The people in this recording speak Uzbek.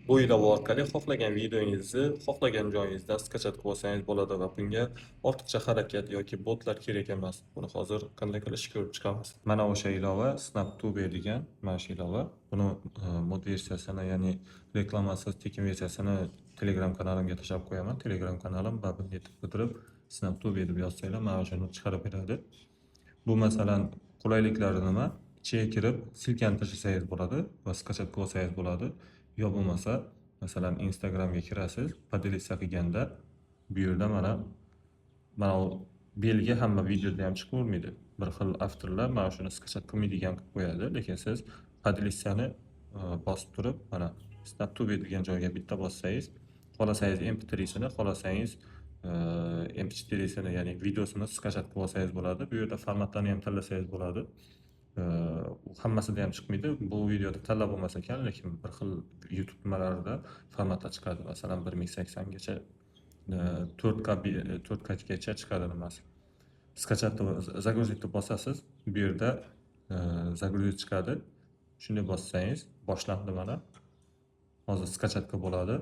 Bu ilova orqali xohlagan videongizni xohlagan joyingizdan skachat qilib olsangiz bo'ladi va bunga ortiqcha harakat yoki botlar kerak emas. Buni hozir qanday qilishni ko'rib chiqamiz. Mana o'sha ilova SnapTube degan mana shu ilova. Buni mod versiyasini, ya'ni reklamasiz tekin versiyasini Telegram kanalimga tashlab qo'yaman. Telegram kanalim babin yetib qidirib SnapTube deb yozsanglar mana shuni chiqarib beradi. Bu masalan qulayliklari nima? Ichiga kirib silkani tashlasangiz bo'ladi va skachat qilib olsangiz bo'ladi. Yo bo'lmasa, masalan Instagramga kirasiz, podelisiya qilganda bu yerda mana u belgi hamma videoda ham chiqib bo'lmaydi. Bir xil avtorlar mana shuni skachat qilmaydigan qilib qo'yadi, lekin siz podelisiyani bosib turib, mana SnapTube degan joyga bitta bossangiz, xohlasangiz MP3sini, xohlasangiz MP4sini, ya'ni videosini skachat qilib olsangiz bo'ladi. Bu yerda formatlarni ham tanlasangiz bo'ladi. Hammasida ham chiqmaydi. Bu videoda tanlab bo'lmas ekan, lekin bir xil YouTube nimalarida formatlar chiqadi. Masalan 1080 gacha 4K gacha chiqadi nimasi. Skachatni загрузить deb bosasiz, bu yerda загрузить chiqadi. Shunday bossangiz boshlandi mana. Hozir skachat qilib bo'ladi.